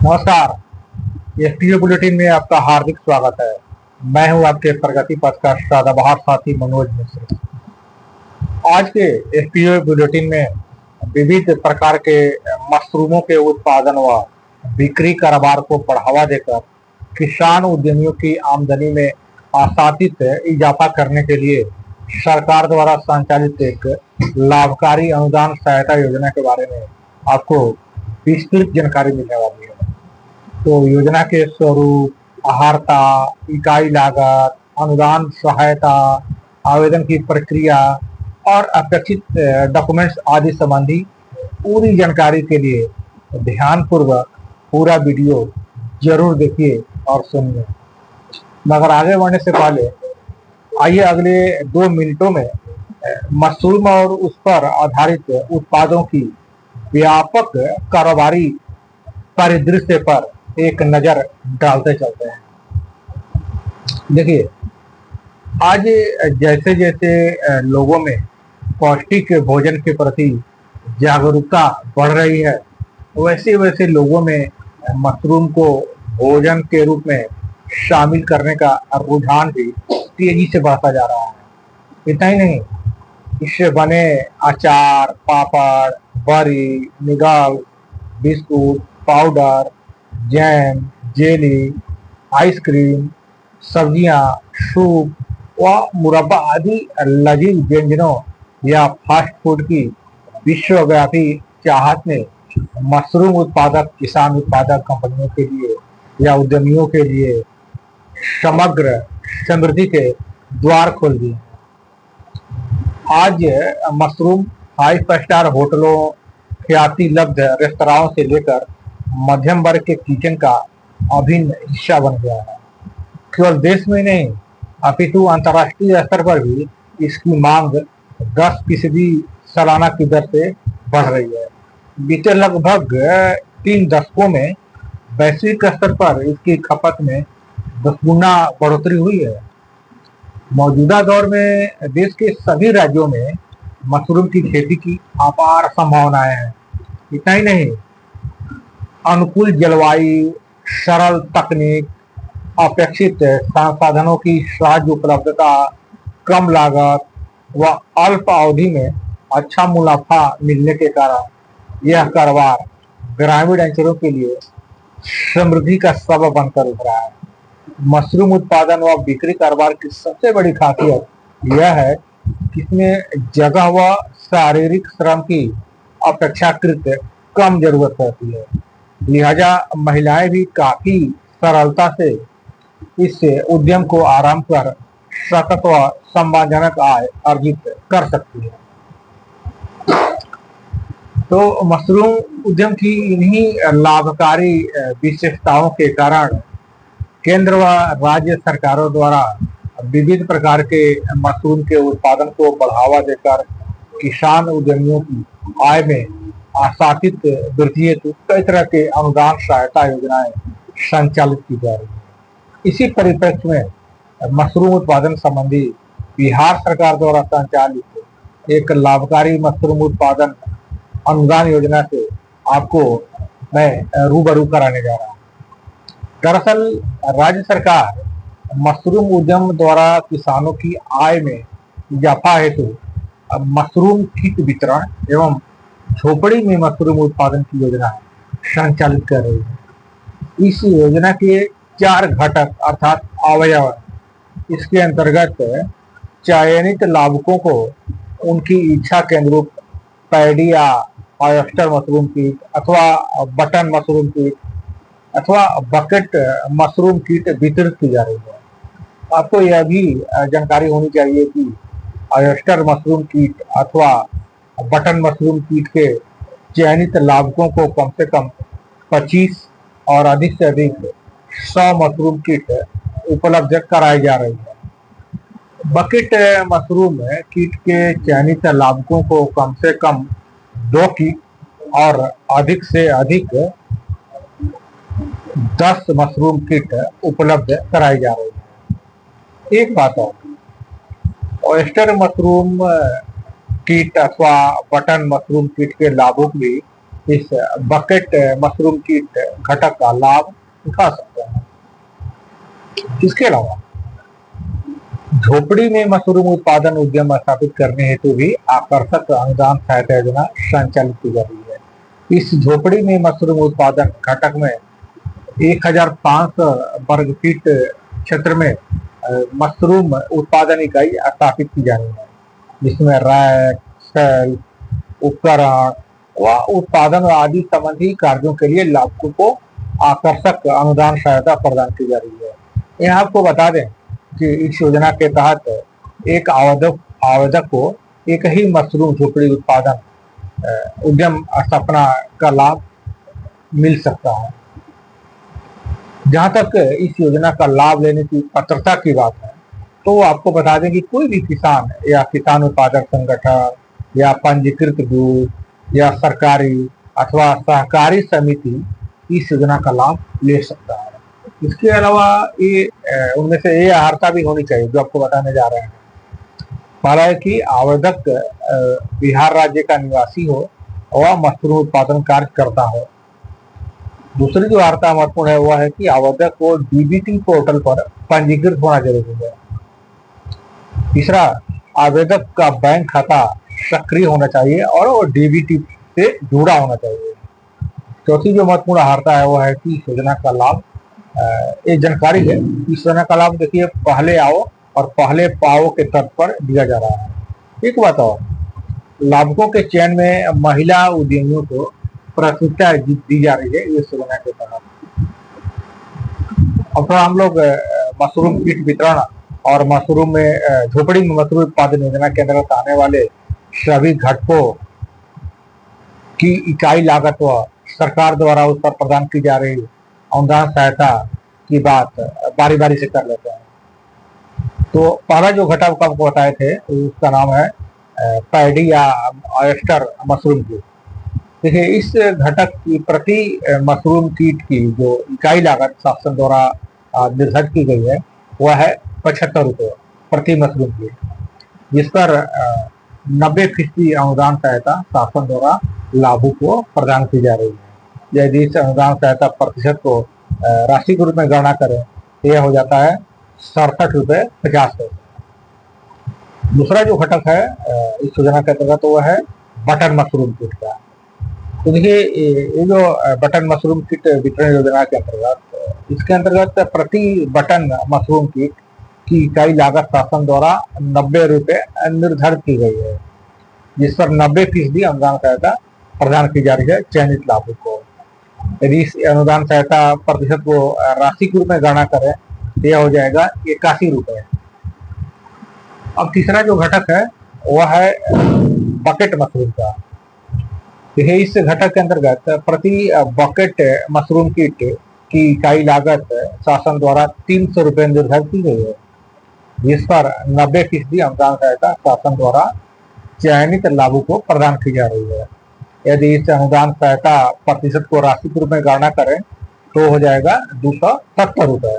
नमस्कार। FPO bulletin में आपका हार्दिक स्वागत है। मैं हूं आपके प्रगति पथ का सदाबहार साथी मनोज मिश्र। आज के एफपीओ बुलेटिन में विविध प्रकार के मशरूमों के उत्पादन व बिक्री कारोबार को बढ़ावा देकर किसान उद्यमियों की आमदनी में आशातीत इजाफा करने के लिए सरकार द्वारा संचालित एक लाभकारी अनुदान सहायता योजना के बारे में आपको विस्तृत जानकारी मिलने वाली है। तो योजना के स्वरूप, आहारता, इकाई लागत, अनुदान सहायता, आवेदन की प्रक्रिया और अपेक्षित डॉक्यूमेंट्स आदि संबंधी पूरी जानकारी के लिए ध्यानपूर्वक पूरा वीडियो जरूर देखिए और सुनिए। मगर आगे बढ़ने से पहले आइए अगले 2 मिनटों में मशरूम और उस पर आधारित उत्पादों की व्यापक कारोबारी परिदृश्य पर एक नजर डालते चलते हैं। देखिए, आज जैसे जैसे लोगों में पौष्टिक भोजन के प्रति जागरूकता बढ़ रही है, वैसे वैसे लोगों में मशरूम को भोजन के रूप में शामिल करने का रुझान भी तेजी से बढ़ता जा रहा है। इतना ही नहीं, इससे बने अचार, पापड़, बरी, निगल, biscuit, powder, jam, jelly, ice cream, सब्जियां, सूप व मुरब्बा आदि लजीज व्यंजनों या फास्ट फूड की विश्वव्यापी चाहत ने मशरूम उत्पादक, किसान उत्पादक कंपनियों के लिए या उद्यमियों के लिए समग्र समृद्धि के द्वार खोल दिए। आज मशरूम 5 स्टार होटलों, ख्याति लब्ध रेस्तराओं से लेकर मध्यम वर्ग के किचन का अभिन्न हिस्सा बन गया है। केवल देश में नहीं, अपितु अंतर्राष्ट्रीय स्तर पर भी इसकी मांग 10% सालाना की दर से बढ़ रही है। बीते लगभग 3 दशकों में वैश्विक स्तर पर इसकी खपत में 10 गुना बढ़ोतरी हुई है। मौजूदा दौर में देश के सभी राज्यों में मशरूम की खेती की अपार संभावनाएं हैं। इतना ही नहीं, अनुकूल जलवायु, सरल तकनीक, अपेक्षित संसाधनों की सहज उपलब्धता, कम लागत व अल्प अवधि में अच्छा मुनाफा मिलने के कारण यह कारोबार ग्रामीण अंचलों के लिए समृद्धि का सबब बनकर उभरा है। मशरूम उत्पादन व बिक्री कारोबार की सबसे बड़ी खासियत यह है कि इसमें जगह व शारीरिक श्रम की अपेक्षाकृत कम जरूरत होती है। लिहाजा महिलाएं भी काफी सरलता से इस उद्यम को आराम कर सतत व सम्मानजनक आय अर्जित कर सकती है। तो मशरूम उद्यम की इन्हीं लाभकारी विशेषताओं के कारण केंद्र व राज्य सरकारों द्वारा विविध प्रकार के मशरूम के उत्पादन को बढ़ावा देकर किसान उद्यमियों की आय में आशातीत वृद्धि हेतु कई तरह के अनुदान सहायता योजनाएं संचालित की जा रही है। इसी परिप्रेक्ष्य में मशरूम उत्पादन संबंधी बिहार सरकार द्वारा संचालित एक लाभकारी मशरूम उत्पादन अनुदान योजना से आपको मैं रूबरू कराने जा रहा हूँ। दरअसल राज्य सरकार मशरूम उद्यम द्वारा किसानों की आय में इजाफा हेतु मशरूम किट वितरण एवं झोपड़ी में मशरूम उत्पादन की योजना संचालित कर रही है। इस योजना के 4 घटक अर्थात अवयव, इसके अंतर्गत चयनित लाभुकों को उनकी इच्छा के अनुरूप पैडी या ऑयस्टर मशरूम किट अथवा बटन मशरूम किट अथवा बकेट मशरूम किट वितरित की जा रही है। आपको यह भी जानकारी होनी चाहिए कि ऑयस्टर मशरूम किट अथवा बटन मशरूम किट के चयनित लाभुकों को कम से कम 25 और अधिक से अधिक 100 मशरूम किट उपलब्ध कराई जा रही है। बकेट मशरूम किट के चयनित लाभुकों को कम से कम 2 किट और अधिक से अधिक 10 मशरूम किट उपलब्ध कराई जा रही है। एक बात और, ऑयस्टर मशरूम किट अथवा बटन मशरूम किट के लाभुक भी इस बकेट मशरूम कीट घटक का लाभ उठा सकते हैं। इसके अलावा झोपड़ी में मशरूम उत्पादन उद्यम स्थापित करने हेतु भी आकर्षक अनुदान सहायता योजना संचालित की जा रही है। इस झोपड़ी में मशरूम उत्पादन घटक में 1500 वर्ग फीट क्षेत्र में मशरूम उत्पादन इकाई स्थापित की जानी है, जिसमें रैक, सेल, उपकरण व उत्पादन आदि संबंधी कार्यों के लिए लाभुकों को आकर्षक अनुदान सहायता प्रदान की जा रही है। यहाँ आपको बता दें कि इस योजना के तहत एक आवेदक को एक ही मशरूम झोपड़ी उत्पादन उद्यम स्थापना का लाभ मिल सकता है। जहां तक इस योजना का लाभ लेने की पात्रता की बात है, तो आपको बता दें कि कोई भी किसान या किसान उत्पादक संगठन या पंजीकृत ग्रुप या सरकारी अथवा सहकारी समिति इस योजना का लाभ ले सकता है। इसके अलावा ये उनमें से ये अर्हता भी होनी चाहिए जो आपको बताने जा रहे हैं। पहला है कि आवेदक बिहार राज्य का निवासी हो और मशरूम उत्पादन कार्य करता हो। दूसरी जो अर्हता महत्वपूर्ण है वह है कि आवेदक को डीबीटी पोर्टल पर पंजीकृत होना जरूरी है। तीसरा, आवेदक का बैंक खाता सक्रिय होना चाहिए और वो डीबीटी से जुड़ा होना चाहिए। चौथी जो महत्वपूर्ण अर्हता है वह है कि इस योजना का लाभ एक जानकारी है, इस योजना का लाभ देखिए पहले आओ और पहले पाओ के तर्ज पर दिया जा रहा है। एक बात और, लाभुकों के चयन में महिला उद्यमियों को प्राथमिकता दी जा रही है इस योजना के तहत। अब थोड़ा हम लोग मशरूम कीट वितरण और मशरूम में झोपड़ी में मशरूम उत्पादन योजना के अंतर्गत आने वाले सभी घटकों की इकाई लागत व सरकार द्वारा उस पर प्रदान की जा रही अनुदान सहायता की बात बारी बारी से कर लेते हैं। तो पहला जो घटक आपको बताए थे उसका नाम है पैडी या ऑयस्टर मशरूम कीट। देखिए, इस घटक की प्रति मशरूम कीट की जो इकाई लागत शासन द्वारा निर्धारित की गई है वह है 75 रुपये प्रति मशरूम कीट, जिस पर 90% अनुदान सहायता शासन द्वारा लाभुक को प्रदान की जा रही है। यदि इस अनुदान सहायता प्रतिशत को राशि के रूप में गणना करें तो यह हो जाता है 67.50 रुपये। दूसरा जो घटक है इस योजना के अंतर्गत वह है बटन मशरूम कीट का। तो देखिए, ये जो बटन मशरूम कीट वितरण योजना के अंतर्गत, इसके अंतर्गत प्रति बटन मशरूम कीट की इकाई लागत शासन द्वारा 90 रुपये निर्धारित की गई है, जिस पर 90% अनुदान सहायता प्रदान की जा रही है चयनित लाभुक को। यदि इस अनुदान सहायता प्रतिशत को राशि के रूप में गणना करें तो यह हो जाएगा 81 रुपये। अब तीसरा जो घटक है वह है बकेट मशरूम का। इस घटक के अंतर्गत प्रति बकेट मशरूम कीट की इकाई लागत शासन द्वारा 300 रुपये निर्धारित की गई है, जिस पर 90% अनुदान सहायता शासन द्वारा चयनित लाभुक को प्रदान की जा रही है। यदि इस अनुदान सहायता प्रतिशत को राशि के रूप में गणना करें तो हो जाएगा 270 रुपये।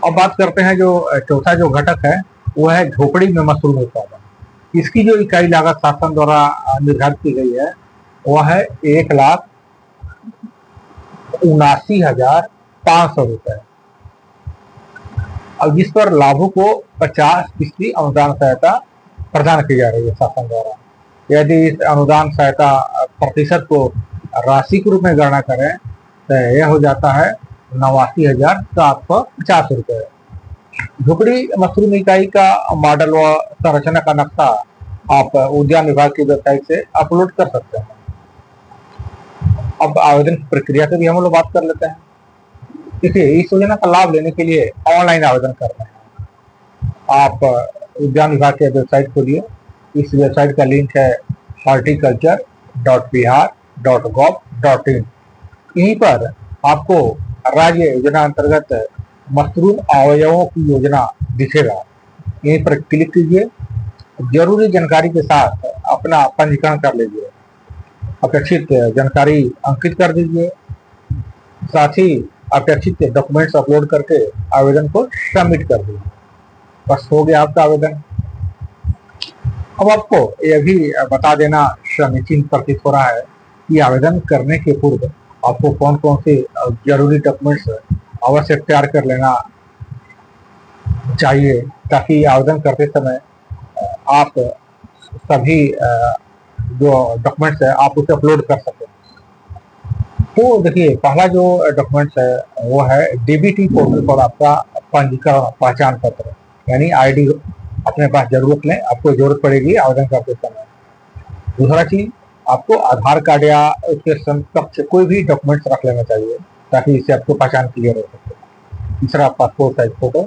अब बात करते हैं जो चौथा जो घटक है वह है झोपड़ी में मशरूम उत्पादन। इसकी जो इकाई लागत शासन द्वारा निर्धारित की गई है वह है 1,79,500 रुपये, और जिस पर लाभुक को 50% अनुदान सहायता प्रदान की जा रही है शासन द्वारा। यदि इस अनुदान सहायता प्रतिशत को राशि के रूप में गणना करें तो यह हो जाता है 89,750 रुपये। झोपड़ी मशरूम इकाई का मॉडल व संरचना का नक्शा आप उद्यान विभाग की वेबसाइट से अपलोड कर सकते हैं। अब आवेदन की प्रक्रिया से भी हम लोग बात कर लेते हैं। देखिए, इस योजना का लाभ लेने के लिए ऑनलाइन आवेदन करना है। आप उद्यान विभाग की वेबसाइट खोलिए। इस वेबसाइट का लिंक है horticulture.bihar.gov.in। यहीं पर आपको राज्य योजना अंतर्गत मशरूम अवयवों की योजना दिखेगा। यहीं पर क्लिक कीजिए, जरूरी जानकारी के साथ अपना पंजीकरण कर लीजिए, अपेक्षित जानकारी अंकित कर दीजिए, साथ ही अपेक्षित डॉक्यूमेंट्स अपलोड करके आवेदन को सबमिट कर दीजिए। बस हो गया आपका आवेदन। अब आपको यह भी बता देना समीचीन प्रतीत हो रहा है कि आवेदन करने के पूर्व आपको कौन कौन से जरूरी डॉक्यूमेंट्स अवश्य तैयार कर लेना चाहिए, ताकि आवेदन करते समय आप सभी जो डॉक्यूमेंट्स है आप उसे अपलोड कर सकें। तो देखिए, पहला जो डॉक्यूमेंट्स है वो है डीबीटी पोर्टल पर आपका पंजीकरण पहचान पत्र यानी आईडी अपने पास जरूर रख लें, आपको जरूरत पड़ेगी आवेदन करते समय। दूसरा चीज, आपको आधार कार्ड या उसके समकक्ष कोई भी डॉक्यूमेंट्स रख लेना चाहिए ताकि इससे आपको पहचान क्लियर हो सके। तीसरा, पासपोर्ट साइज फोटो।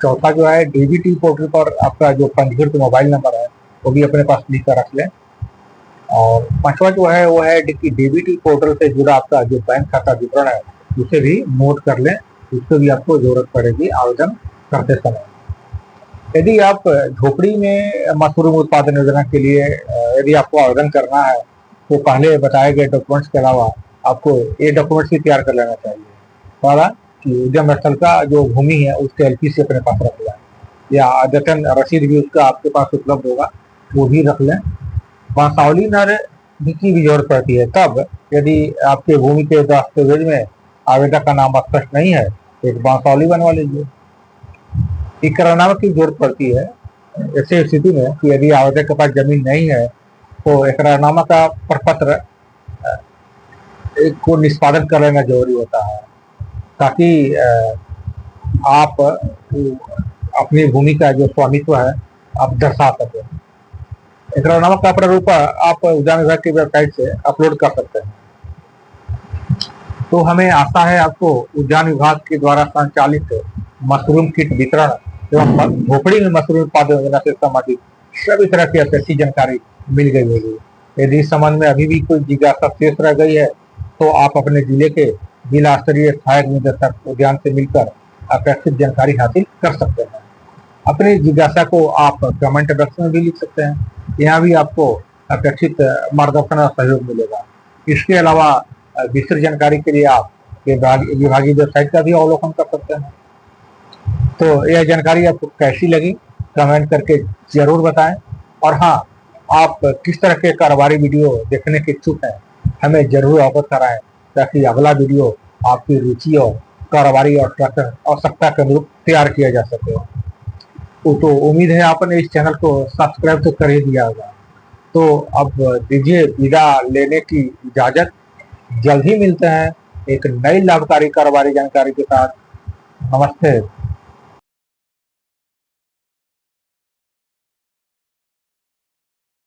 चौथा जो है, डीबीटी पोर्टल पर आपका जो पंजीकृत मोबाइल नंबर है वो भी अपने पास लिख कर रख लें। और पांचवा जो है वो है कि डीबीटी पोर्टल से जुड़ा आपका जो बैंक खाता विवरण है उसे भी नोट कर लें, उससे भी आपको जरूरत पड़ेगी आवेदन करते समय। यदि आप झोपड़ी में मशरूम उत्पादन योजना के लिए यदि आपको आवेदन करना है तो पहले बताए गए डॉक्यूमेंट्स के अलावा आपको ये डॉक्यूमेंट्स भी तैयार कर लेना चाहिए। पहला कि उद्यम स्थल का जो भूमि है उसके एलपीसी अपने पास रख लें, या अद्यतन रसीद भी उसका आपके पास उपलब्ध होगा वो भी रख लें। बांसावली नर की भी जरूरत पड़ती है, तब यदि आपके भूमि के दस्तावेज में आवेदक का नाम स्पष्ट नहीं है तो एक बांसावली बनवा लीजिए। इकरारनामा की जरूरत पड़ती है ऐसे स्थिति में कि यदि आवेदक के पास जमीन नहीं है तो इकरारनामा का प्रपत्र को निष्पादन कर लेना जरूरी होता है, ताकि आप अपनी भूमि का जो स्वामित्व है आप दर्शा सकें। इकरारनामा का प्रारूप आप उद्यान विभाग की वेबसाइट से अपलोड कर सकते हैं। तो हमें आशा है आपको उद्यान विभाग के द्वारा संचालित मशरूम किट वितरण एवं झोपड़ी में मशरूम उत्पादन योजना से संबंधित सभी तरह की अच्छी जानकारी मिल गई होगी। यदि इस संबंध में अभी भी कोई जिज्ञासा शेष रह गई है तो आप अपने जिले के जिला स्तरीय सहायक निदेशक उद्यान से मिलकर अपेक्षित जानकारी हासिल कर सकते हैं। अपनी जिज्ञासा को आप कमेंट बॉक्स में भी लिख सकते हैं, यहाँ भी आपको अपेक्षित मार्गदर्शन और सहयोग मिलेगा। इसके अलावा विस्तृत जानकारी के लिए आप विभागीय वेबसाइट का भी अवलोकन कर सकते हैं। तो यह जानकारी आपको कैसी लगी कमेंट करके जरूर बताएं, और हाँ, आप किस तरह के कारोबारी वीडियो देखने के इच्छुक हैं हमें जरूर अवगत कराएं, ताकि अगला वीडियो आपकी रुचि और कारोबारी और आवश्यकता के अनुरूप तैयार किया जा सके। तो उम्मीद है आपने इस चैनल को सब्सक्राइब तो कर ही दिया होगा। तो अब दीजिए विदा लेने की इजाजत, जल्द ही मिलते हैं एक नई लाभकारी कारोबारी जानकारी के साथ। नमस्ते।